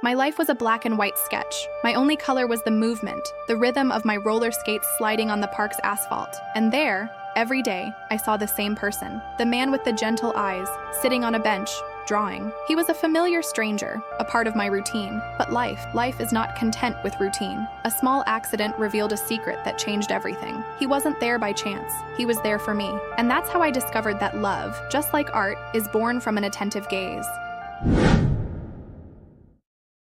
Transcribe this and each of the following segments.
My life was a black and white sketch. My only color was the movement, the rhythm of my roller skates sliding on the park's asphalt. And there, every day, I saw the same person, the man with the gentle eyes, sitting on a bench, drawing. He was a familiar stranger, a part of my routine. But life is not content with routine. A small accident revealed a secret that changed everything. He wasn't there by chance. He was there for me. And that's how I discovered that love, just like art, is born from an attentive gaze.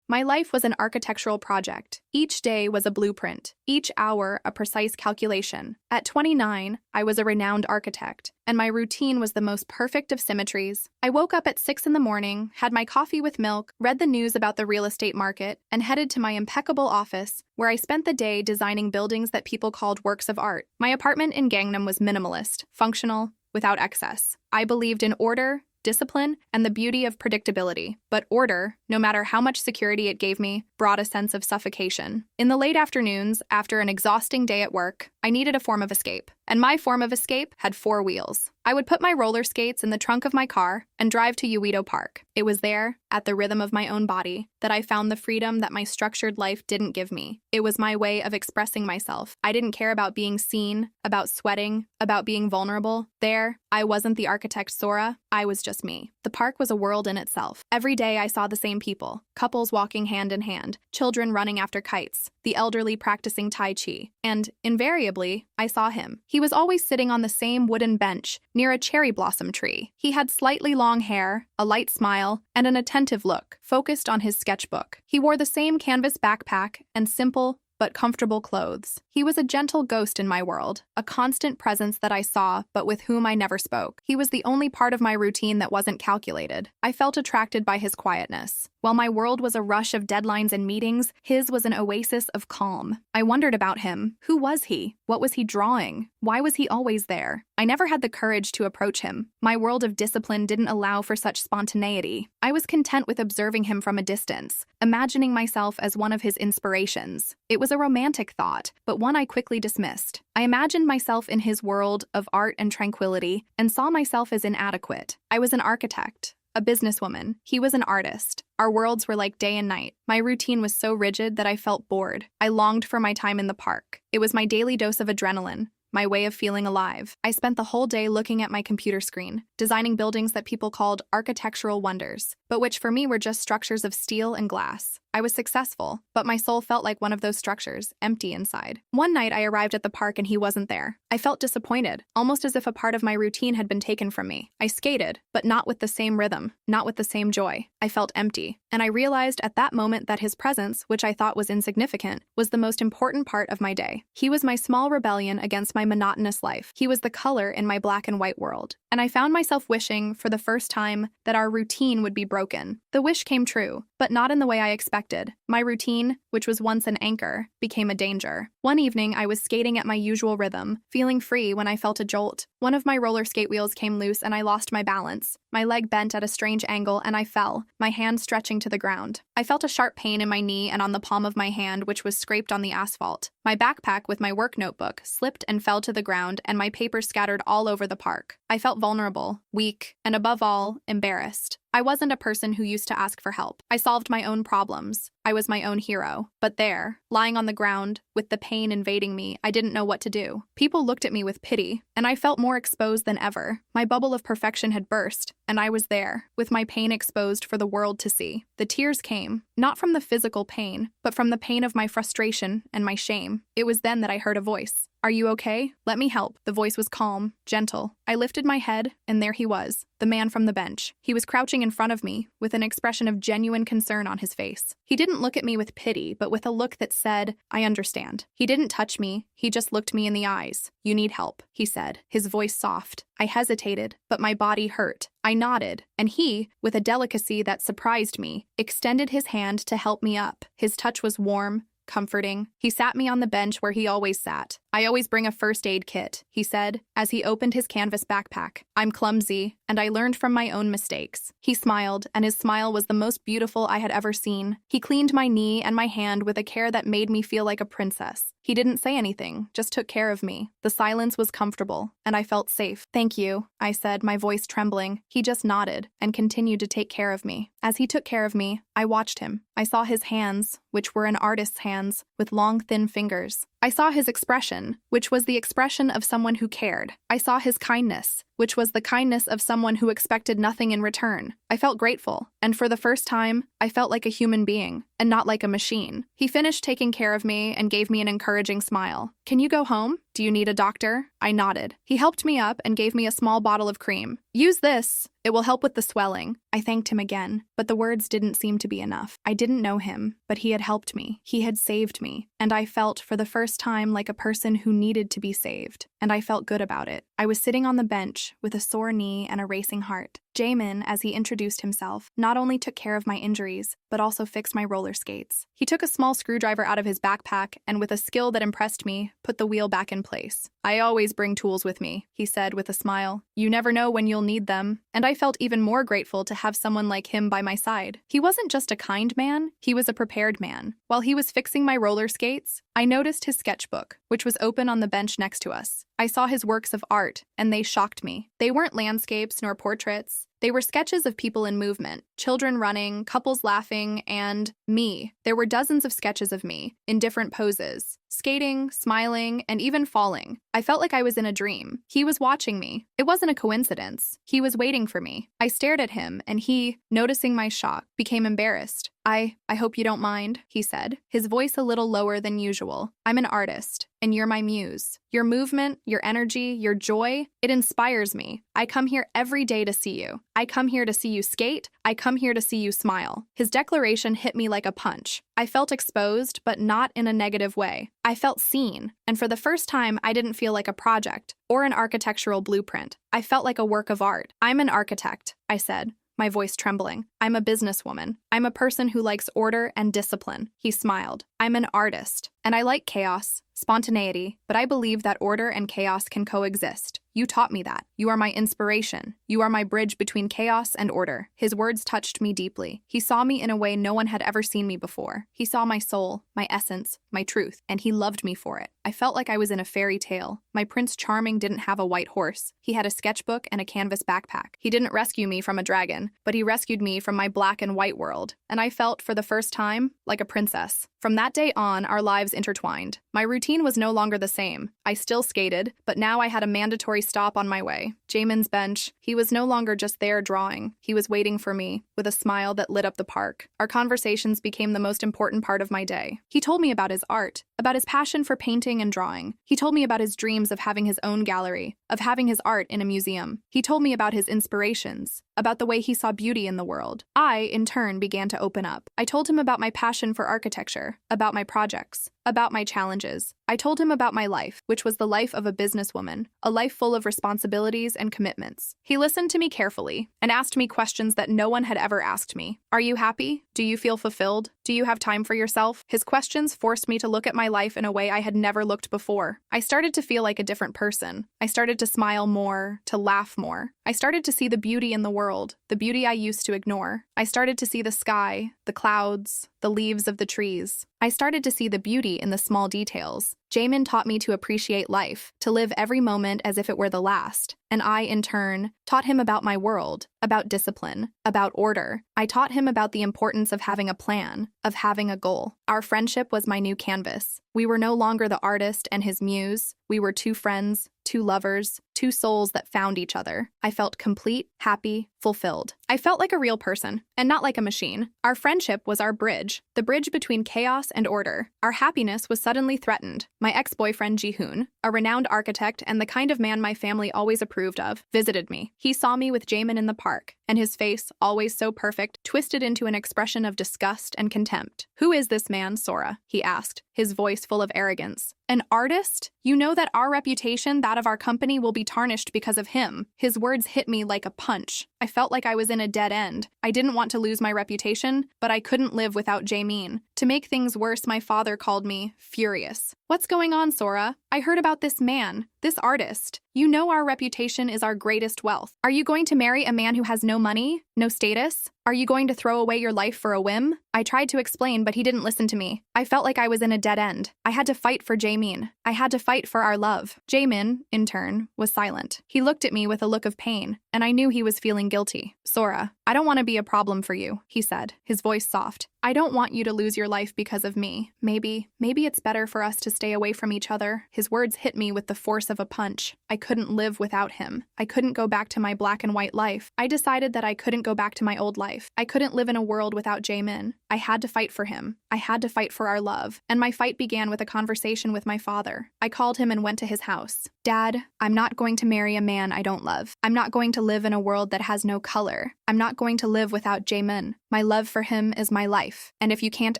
My life was an architectural project. Each day was a blueprint, each hour a precise calculation. At 29, I was a renowned architect, and my routine was the most perfect of symmetries. I woke up at 6 in the morning, had my coffee with milk, read the news about the real estate market, and headed to my impeccable office, where I spent the day designing buildings that people called works of art. My apartment in Gangnam was minimalist, functional, without excess. I believed in order, discipline, and the beauty of predictability. But order, no matter how much security it gave me, brought a sense of suffocation. In the late afternoons, after an exhausting day at work, I needed a form of escape. And my form of escape had 4 wheels. I would put my roller skates in the trunk of my car and drive to Uito Park. It was there, at the rhythm of my own body, that I found the freedom that my structured life didn't give me. It was my way of expressing myself. I didn't care about being seen, about sweating, about being vulnerable. There, I wasn't the architect Sora, I was just me. The park was a world in itself. Every day I saw the same people, couples walking hand in hand, children running after kites, the elderly practicing Tai Chi. And, invariably, I saw him. He was always sitting on the same wooden bench near a cherry blossom tree. He had slightly long hair, a light smile, and an attentive look, focused on his sketchbook. He wore the same canvas backpack and simple but comfortable clothes. He was a gentle ghost in my world, a constant presence that I saw but with whom I never spoke. He was the only part of my routine that wasn't calculated. I felt attracted by his quietness. While my world was a rush of deadlines and meetings, his was an oasis of calm. I wondered about him. Who was he? What was he drawing? Why was he always there? I never had the courage to approach him. My world of discipline didn't allow for such spontaneity. I was content with observing him from a distance, imagining myself as one of his inspirations. It was a romantic thought, but one I quickly dismissed. I imagined myself in his world of art and tranquility and saw myself as inadequate. I was an architect, a businesswoman. He was an artist. Our worlds were like day and night. My routine was so rigid that I felt bored. I longed for my time in the park. It was my daily dose of adrenaline, my way of feeling alive. I spent the whole day looking at my computer screen, designing buildings that people called architectural wonders, but which for me were just structures of steel and glass. I was successful, but my soul felt like one of those structures, empty inside. One night I arrived at the park and he wasn't there. I felt disappointed, almost as if a part of my routine had been taken from me. I skated, but not with the same rhythm, not with the same joy. I felt empty, and I realized at that moment that his presence, which I thought was insignificant, was the most important part of my day. He was my small rebellion against my monotonous life. He was the color in my black and white world. And I found myself wishing, for the first time, that our routine would be broken. The wish came true, but not in the way I expected. My routine, which was once an anchor, became a danger. One evening, I was skating at my usual rhythm, feeling free when I felt a jolt. One of my roller skate wheels came loose and I lost my balance. My leg bent at a strange angle and I fell, my hand stretching to the ground. I felt a sharp pain in my knee and on the palm of my hand, which was scraped on the asphalt. My backpack with my work notebook slipped and fell to the ground, and my papers scattered all over the park. I felt vulnerable, weak, and above all, embarrassed. I wasn't a person who used to ask for help. I solved my own problems. I was my own hero. But there, lying on the ground, with the pain invading me, I didn't know what to do. People looked at me with pity, and I felt more exposed than ever. My bubble of perfection had burst, and I was there, with my pain exposed for the world to see. The tears came, not from the physical pain, but from the pain of my frustration and my shame. It was then that I heard a voice. "Are you okay? Let me help." The voice was calm, gentle. I lifted my head, and there he was, the man from the bench. He was crouching in front of me, with an expression of genuine concern on his face. He didn't look at me with pity, but with a look that said, "I understand." He didn't touch me, he just looked me in the eyes. "You need help," he said, his voice soft. I hesitated, but my body hurt. I nodded, and he, with a delicacy that surprised me, extended his hand to help me up. His touch was warm, comforting. He sat me on the bench where he always sat. "I always bring a first aid kit," he said, as he opened his canvas backpack. "I'm clumsy, and I learned from my own mistakes." He smiled, and his smile was the most beautiful I had ever seen. He cleaned my knee and my hand with a care that made me feel like a princess. He didn't say anything, just took care of me. The silence was comfortable, and I felt safe. "Thank you," I said, my voice trembling. He just nodded and continued to take care of me. As he took care of me, I watched him. I saw his hands, which were an artist's hands, with long, thin fingers. I saw his expression, which was the expression of someone who cared. I saw his kindness, which was the kindness of someone who expected nothing in return. I felt grateful, and for the first time, I felt like a human being, and not like a machine. He finished taking care of me and gave me an encouraging smile. "Can you go home? Do you need a doctor?" I nodded. He helped me up and gave me a small bottle of cream. "Use this. It will help with the swelling." I thanked him again, but the words didn't seem to be enough. I didn't know him, but he had helped me. He had saved me, and I felt for the first time like a person who needed to be saved, and I felt good about it. I was sitting on the bench with a sore knee and a racing heart. Jamin, as he introduced himself, not only took care of my injuries, but also fixed my roller skates. He took a small screwdriver out of his backpack and, with a skill that impressed me, put the wheel back in place. "I always bring tools with me," he said with a smile. "You never know when you'll need them." And I felt even more grateful to have someone like him by my side. He wasn't just a kind man, he was a prepared man. While he was fixing my roller skates, I noticed his sketchbook, which was open on the bench next to us. I saw his works of art, and they shocked me. They weren't landscapes nor portraits. They were sketches of people in movement, children running, couples laughing, and me. There were dozens of sketches of me, in different poses, skating, smiling, and even falling. I felt like I was in a dream. He was watching me. It wasn't a coincidence. He was waiting for me. I stared at him, and he, noticing my shock, became embarrassed. I hope you don't mind," he said, his voice a little lower than usual. "I'm an artist, and you're my muse. Your movement, your energy, your joy, it inspires me. I come here every day to see you. I come here to see you skate. I come here to see you smile." His declaration hit me like a punch. I felt exposed, but not in a negative way. I felt seen, and for the first time, I didn't feel like a project or an architectural blueprint. I felt like a work of art. "I'm an architect," I said, my voice trembling. "I'm a businesswoman. I'm a person who likes order and discipline." He smiled. "I'm an artist, and I like chaos, spontaneity, but I believe that order and chaos can coexist. You taught me that. You are my inspiration. You are my bridge between chaos and order." His words touched me deeply. He saw me in a way no one had ever seen me before. He saw my soul, my essence, my truth, and he loved me for it. I felt like I was in a fairy tale. My Prince Charming didn't have a white horse. He had a sketchbook and a canvas backpack. He didn't rescue me from a dragon, but he rescued me from my black and white world, and I felt, for the first time, like a princess. From that day on, our lives intertwined. My routine was no longer the same. I still skated, but now I had a mandatory stop on my way. Jamin's bench, he was no longer just there drawing. He was waiting for me, with a smile that lit up the park. Our conversations became the most important part of my day. He told me about his art, about his passion for painting and drawing. He told me about his dreams of having his own gallery, of having his art in a museum. He told me about his inspirations, about the way he saw beauty in the world. I, in turn, began to open up. I told him about my passion for architecture, about my projects, about my challenges. I told him about my life, which was the life of a businesswoman, a life full of responsibilities and commitments. He listened to me carefully and asked me questions that no one had ever asked me. "Are you happy? Do you feel fulfilled? Do you have time for yourself?" His questions forced me to look at my life in a way I had never looked before. I started to feel like a different person. I started to smile more, to laugh more. I started to see the beauty in the world, the beauty I used to ignore. I started to see the sky, the clouds, the leaves of the trees. I started to see the beauty in the small details. Jamin taught me to appreciate life, to live every moment as if it were the last. And I, in turn, taught him about my world, about discipline, about order. I taught him about the importance of having a plan, of having a goal. Our friendship was my new canvas. We were no longer the artist and his muse. We were two friends, two lovers, two souls that found each other. I felt complete, happy, fulfilled. I felt like a real person, and not like a machine. Our friendship was our bridge, the bridge between chaos and order. Our happiness was suddenly threatened. My ex-boyfriend Jihoon, a renowned architect and the kind of man my family always approved of, visited me. He saw me with Jamin in the park, and his face, always so perfect, twisted into an expression of disgust and contempt. "Who is this man, Sora?" he asked, his voice full of arrogance. "An artist? You know that our reputation, that of our company, will be tarnished because of him." His words hit me like a punch. I felt like I was in a dead end. I didn't want to lose my reputation, but I couldn't live without Jaemin. To make things worse, my father called me furious. "What's going on, Sora? I heard about this man, this artist. You know our reputation is our greatest wealth. Are you going to marry a man who has no money, no status? Are you going to throw away your life for a whim?" I tried to explain, but he didn't listen to me. I felt like I was in a dead end. I had to fight for Jaemin. I had to fight for our love. Jaemin, in turn, was silent. He looked at me with a look of pain, and I knew he was feeling guilty. "Sora, I don't want to be a problem for you," he said, his voice soft. "I don't want you to lose your life because of me. Maybe it's better for us to stay away from each other." His words hit me with the force of a punch. I couldn't live without him. I couldn't go back to my black and white life. I decided that I couldn't go back to my old life. I couldn't live in a world without Jaemin. I had to fight for him. I had to fight for our love. And my fight began with a conversation with my father. I called him and went to his house. "Dad, I'm not going to marry a man I don't love. I'm not going to live in a world that has no color. I'm not going to live without Jaemin. My love for him is my life. And if you can't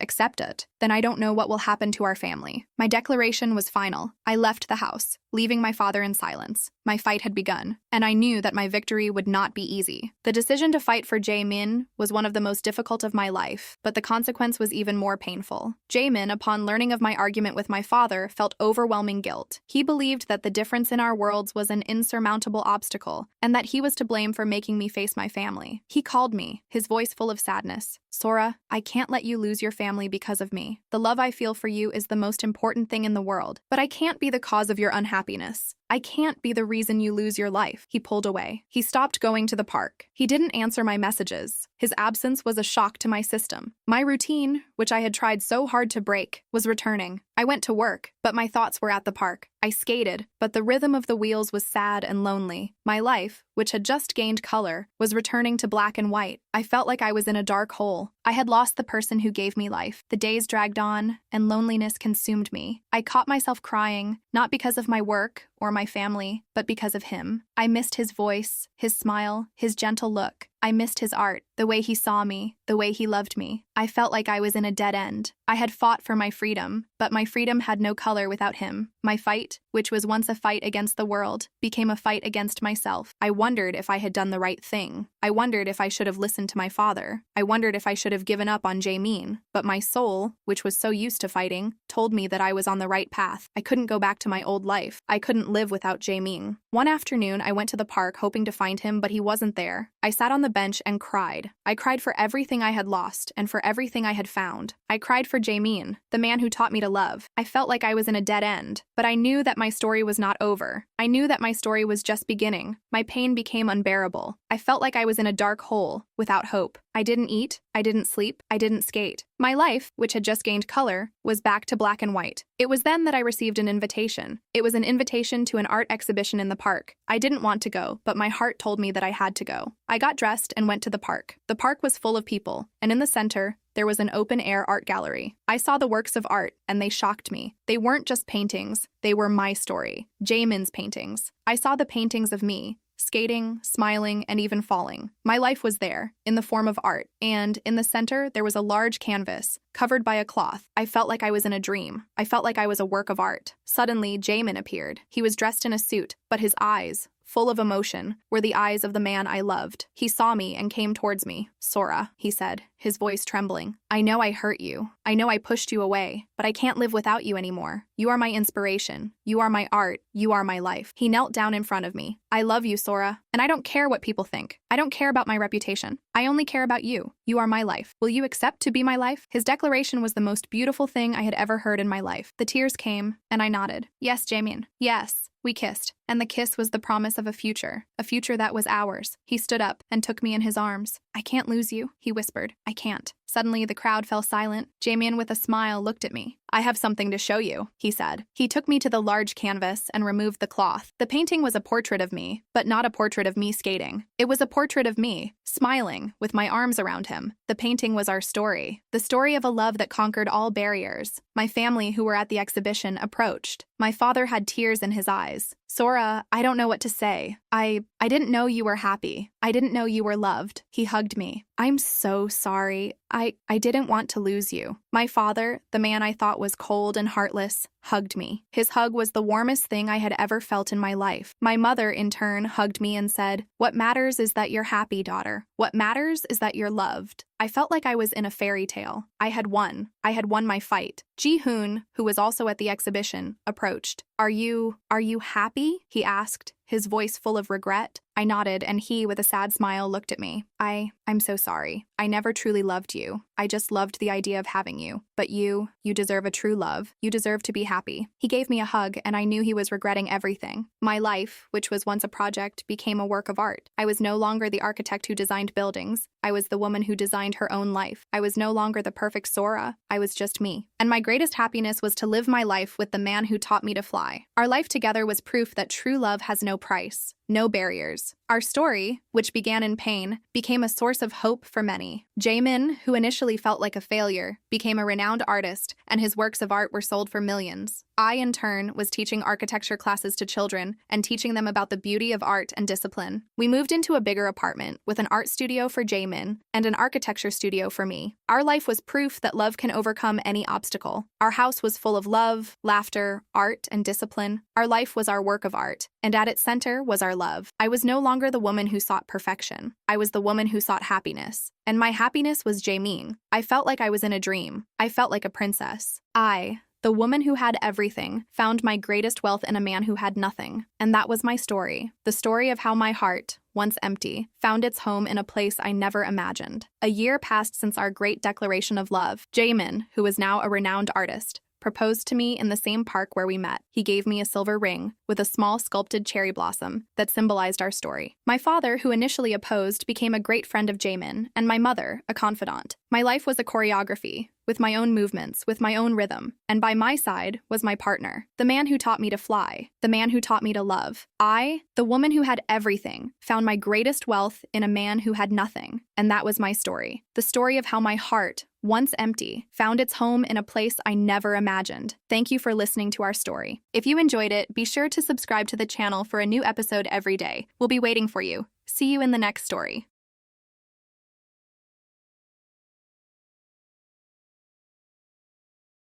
accept it, then I don't know what will happen to our family." My declaration was final. I left the house, leaving my father in silence. My fight had begun, and I knew that my victory would not be easy. The decision to fight for Jaemin was one of the most difficult of my life, but the consequence was even more painful. Jaemin, upon learning of my argument with my father, felt overwhelming guilt. He believed that the difference in our worlds was an insurmountable obstacle, and that he was to blame for making me face my family. He called me, his voice full of sadness. "Sora, I can't let you lose your family because of me. The love I feel for you is the most important thing in the world, but I can't be the cause of your unhappiness. I can't be the reason you lose your life." He pulled away. He stopped going to the park. He didn't answer my messages. His absence was a shock to my system. My routine, which I had tried so hard to break, was returning. I went to work, but my thoughts were at the park. I skated, but the rhythm of the wheels was sad and lonely. My life, which had just gained color, was returning to black and white. I felt like I was in a dark hole. I had lost the person who gave me life. The days dragged on, and loneliness consumed me. I caught myself crying, not because of my work or my family, but because of him. I missed his voice, his smile, his gentle look. I missed his art, the way he saw me, the way he loved me. I felt like I was in a dead end. I had fought for my freedom, but my freedom had no color without him. My fight, which was once a fight against the world, became a fight against myself. I wondered if I had done the right thing. I wondered if I should have listened to my father. I wondered if I should have given up on Jaemin. But my soul, which was so used to fighting, told me that I was on the right path. I couldn't go back to my old life. I couldn't live without Jaemin. One afternoon, I went to the park hoping to find him, but he wasn't there. I sat on the bench and cried. I cried for everything I had lost and for everything I had found. I cried for Jaemin, the man who taught me to love. I felt like I was in a dead end, but I knew that my story was not over. I knew that my story was just beginning. My pain became unbearable. I felt like I was in a dark hole, without hope. I didn't eat, I didn't sleep, I didn't skate. My life, which had just gained color, was back to black and white. It was then that I received an invitation. It was an invitation to an art exhibition in the park. I didn't want to go, but my heart told me that I had to go. I got dressed and went to the park. The park was full of people, and in the center, there was an open-air art gallery. I saw the works of art, and they shocked me. They weren't just paintings, they were my story, Jaemin's paintings. I saw the paintings of me, skating, smiling, and even falling. My life was there, in the form of art, and in the center there was a large canvas, covered by a cloth. I felt like I was in a dream. I felt like I was a work of art. Suddenly, Jaemin appeared. He was dressed in a suit, but his eyes, full of emotion, were the eyes of the man I loved. He saw me and came towards me. "Sora," he said, his voice trembling. "I know I hurt you. I know I pushed you away, but I can't live without you anymore. You are my inspiration. You are my art. You are my life." He knelt down in front of me. "I love you, Sora, and I don't care what people think. I don't care about my reputation. I only care about you. You are my life. Will you accept to be my life?" His declaration was the most beautiful thing I had ever heard in my life. The tears came, and I nodded. "Yes, Jaemin. Yes." We kissed, and the kiss was the promise of a future that was ours. He stood up and took me in his arms. "I can't lose you," he whispered. "I can't." Suddenly, the crowd fell silent. Jaemin, with a smile, looked at me. "I have something to show you," he said. He took me to the large canvas and removed the cloth. The painting was a portrait of me, but not a portrait of me skating. It was a portrait of me, smiling, with my arms around him. The painting was our story, the story of a love that conquered all barriers. My family, who were at the exhibition, approached. My father had tears in his eyes. "Sora, I don't know what to say. I I didn't know you were happy. I didn't know you were loved. He hugged me. I'm so sorry. I didn't want to lose you. My father, the man I thought was cold and heartless, hugged me. His hug was the warmest thing I had ever felt in my life. My mother, in turn, hugged me and said, "What matters is that you're happy, daughter. What matters is that you're loved." I felt like I was in a fairy tale. I had won. I had won my fight. Ji-hoon, who was also at the exhibition, approached. Are you happy?" he asked, his voice full of regret. I nodded, and he, with a sad smile, looked at me. I'm so sorry. I never truly loved you. I just loved the idea of having you. But you deserve a true love. You deserve to be happy. He gave me a hug, and I knew he was regretting everything. My life, which was once a project, became a work of art. I was no longer the architect who designed buildings. I was the woman who designed her own life. I was no longer the perfect Sora. I was just me. And my greatest happiness was to live my life with the man who taught me to fly. Our life together was proof that true love has no price, no barriers. Our story, which began in pain, became a source of hope for many. Jaemin, who initially felt like a failure, became a renowned artist, and his works of art were sold for millions. I, in turn, was teaching architecture classes to children and teaching them about the beauty of art and discipline. We moved into a bigger apartment with an art studio for Jaemin and an architecture studio for me. Our life was proof that love can overcome any obstacle. Our house was full of love, laughter, art, and discipline. Our life was our work of art, and at its center was our love. I was no longer the woman who sought perfection. I was the woman who sought happiness. And my happiness was Jaemin. I felt like I was in a dream. I felt like a princess. I, the woman who had everything, found my greatest wealth in a man who had nothing. And that was my story. The story of how my heart, once empty, found its home in a place I never imagined. A year passed since our great declaration of love. Jaemin, who is now a renowned artist, proposed to me in the same park where we met. He gave me a silver ring with a small sculpted cherry blossom that symbolized our story. My father, who initially opposed, became a great friend of Jaemin, and my mother, a confidant. My life was a choreography, with my own movements, with my own rhythm, and by my side was my partner, the man who taught me to fly, the man who taught me to love. I, the woman who had everything, found my greatest wealth in a man who had nothing, and that was my story. The story of how my heart, once empty, found its home in a place I never imagined. Thank you for listening to our story. If you enjoyed it, be sure to subscribe to the channel for a new episode every day. We'll be waiting for you. See you in the next story.